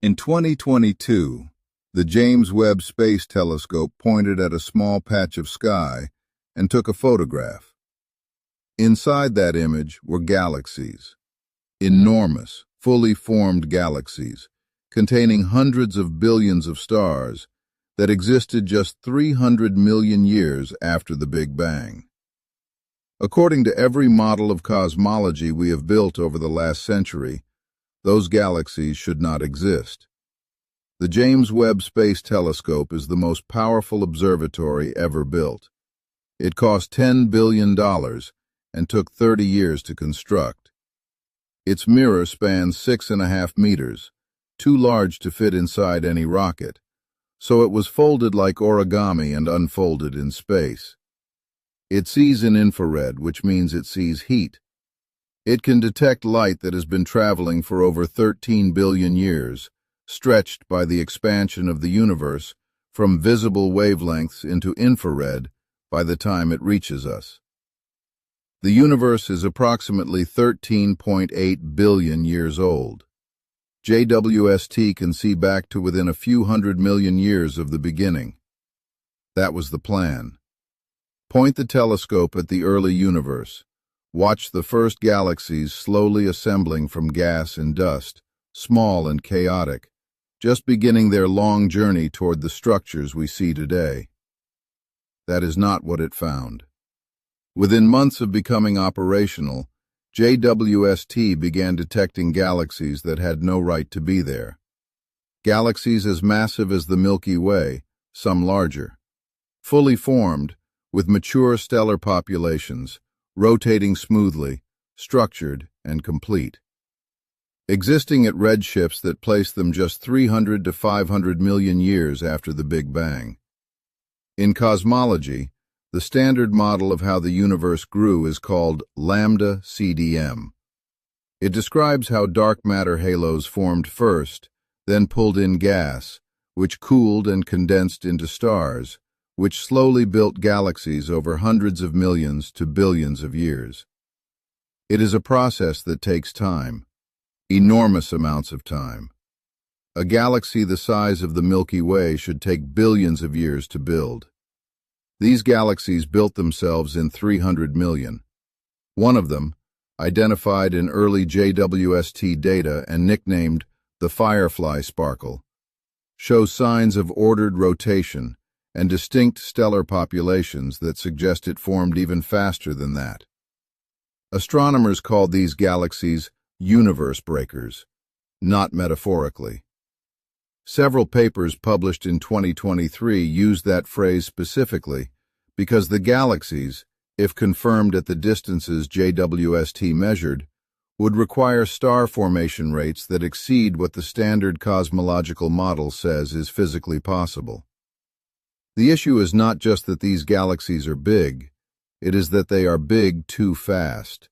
In 2022, the James Webb Space Telescope pointed at a small patch of sky and took a photograph. Inside that image were galaxies, enormous, fully formed galaxies, containing hundreds of billions of stars that existed just 300 million years after the Big Bang. According to every model of cosmology we have built over the last century, those galaxies should not exist. The James Webb Space Telescope is the most powerful observatory ever built. It cost $10 billion and took 30 years to construct. Its mirror spans 6.5 meters, too large to fit inside any rocket, so it was folded like origami and unfolded in space. It sees in infrared, which means it sees heat. It can detect light that has been traveling for over 13 billion years, stretched by the expansion of the universe from visible wavelengths into infrared by the time it reaches us. The universe is approximately 13.8 billion years old. JWST can see back to within a few hundred million years of the beginning. That was the plan. Point the telescope at the early universe. Watch the first galaxies slowly assembling from gas and dust, small and chaotic, just beginning their long journey toward the structures we see today. That is not what it found. Within months of becoming operational, JWST began detecting galaxies that had no right to be there. Galaxies as massive as the Milky Way, some larger. Fully formed, with mature stellar populations, rotating smoothly, structured, and complete. Existing at redshifts that place them just 300 to 500 million years after the Big Bang. In cosmology, the standard model of how the universe grew is called lambda CDM. It describes how dark matter halos formed first, then pulled in gas, which cooled and condensed into stars, which slowly built galaxies over hundreds of millions to billions of years. It is a process that takes time, enormous amounts of time. A galaxy the size of the Milky Way should take billions of years to build. These galaxies built themselves in 300 million. One of them, identified in early JWST data and nicknamed the Firefly Sparkle, shows signs of ordered rotation and distinct stellar populations that suggest it formed even faster than that. Astronomers called these galaxies universe breakers, not metaphorically. Several papers published in 2023 used that phrase specifically because the galaxies, if confirmed at the distances JWST measured, would require star formation rates that exceed what the standard cosmological model says is physically possible. The issue is not just that these galaxies are big, it is that they are big too fast.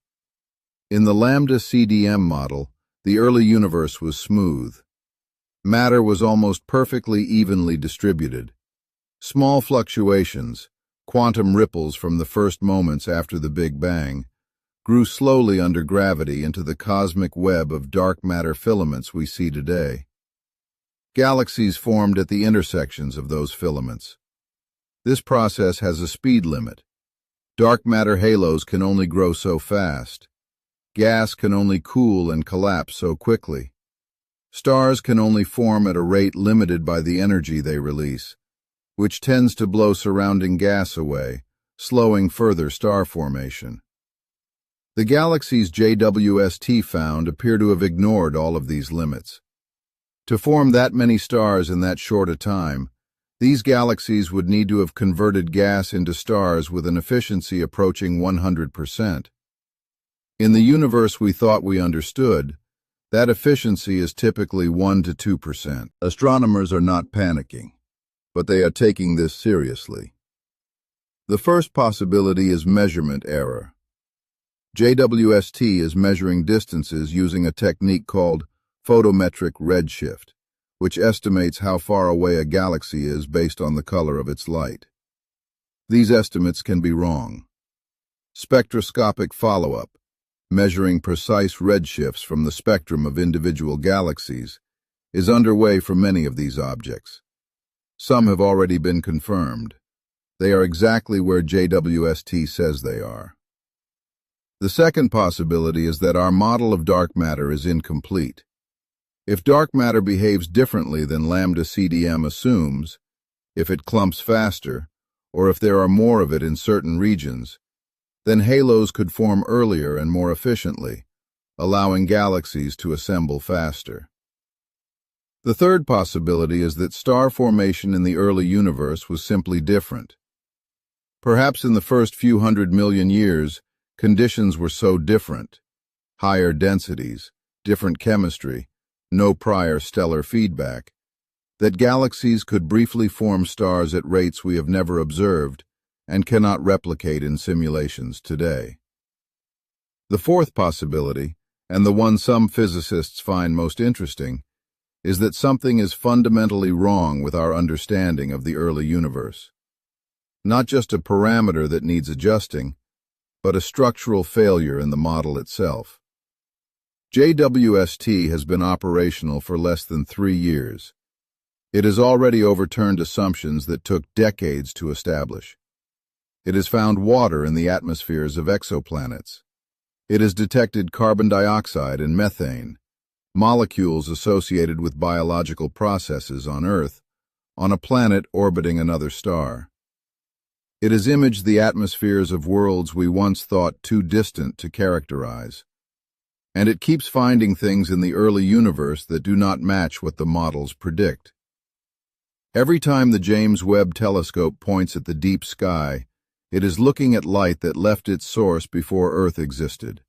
In the lambda CDM model, the early universe was smooth. Matter was almost perfectly evenly distributed. Small fluctuations, quantum ripples from the first moments after the Big Bang, grew slowly under gravity into the cosmic web of dark matter filaments we see today. Galaxies formed at the intersections of those filaments. This process has a speed limit. Dark matter halos can only grow so fast. Gas can only cool and collapse so quickly. Stars can only form at a rate limited by the energy they release, which tends to blow surrounding gas away, slowing further star formation. The galaxies JWST found appear to have ignored all of these limits. To form that many stars in that short a time, these galaxies would need to have converted gas into stars with an efficiency approaching 100%. In the universe we thought we understood, that efficiency is typically 1 to 2%. Astronomers are not panicking, but they are taking this seriously. The first possibility is measurement error. JWST is measuring distances using a technique called photometric redshift, which estimates how far away a galaxy is based on the color of its light. These estimates can be wrong. Spectroscopic follow-up, measuring precise redshifts from the spectrum of individual galaxies, is underway for many of these objects. Some have already been confirmed. They are exactly where JWST says they are. The second possibility is that our model of dark matter is incomplete. If dark matter behaves differently than lambda CDM assumes, if it clumps faster, or if there are more of it in certain regions, then halos could form earlier and more efficiently, allowing galaxies to assemble faster. The third possibility is that star formation in the early universe was simply different. Perhaps in the first few 100 million years, conditions were so different, higher densities, different chemistry, no prior stellar feedback, that galaxies could briefly form stars at rates we have never observed and cannot replicate in simulations today. The fourth possibility, and the one some physicists find most interesting, is that something is fundamentally wrong with our understanding of the early universe. Not just a parameter that needs adjusting, but a structural failure in the model itself. JWST has been operational for less than 3 years. It has already overturned assumptions that took decades to establish. It has found water in the atmospheres of exoplanets. It has detected carbon dioxide and methane, molecules associated with biological processes on Earth, on a planet orbiting another star. It has imaged the atmospheres of worlds we once thought too distant to characterize. And it keeps finding things in the early universe that do not match what the models predict. Every time the James Webb Telescope points at the deep sky, it is looking at light that left its source before Earth existed,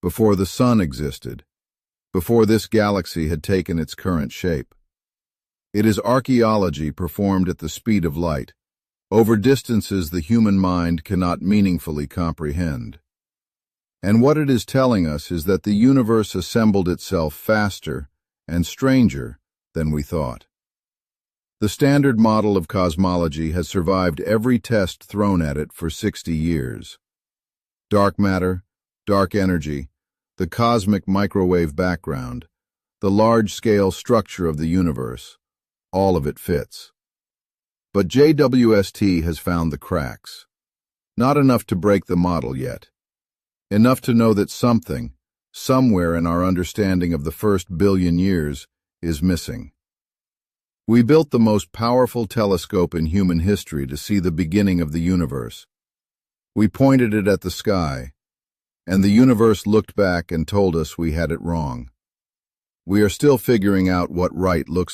before the Sun existed, before this galaxy had taken its current shape. It is archaeology performed at the speed of light, over distances the human mind cannot meaningfully comprehend. And what it is telling us is that the universe assembled itself faster and stranger than we thought. The standard model of cosmology has survived every test thrown at it for 60 years. Dark matter, dark energy, the cosmic microwave background, the large-scale structure of the universe, all of it fits. But JWST has found the cracks. Not enough to break the model yet. Enough to know that something, somewhere in our understanding of the first billion years, is missing. We built the most powerful telescope in human history to see the beginning of the universe. We pointed it at the sky, and the universe looked back and told us we had it wrong. We are still figuring out what right looks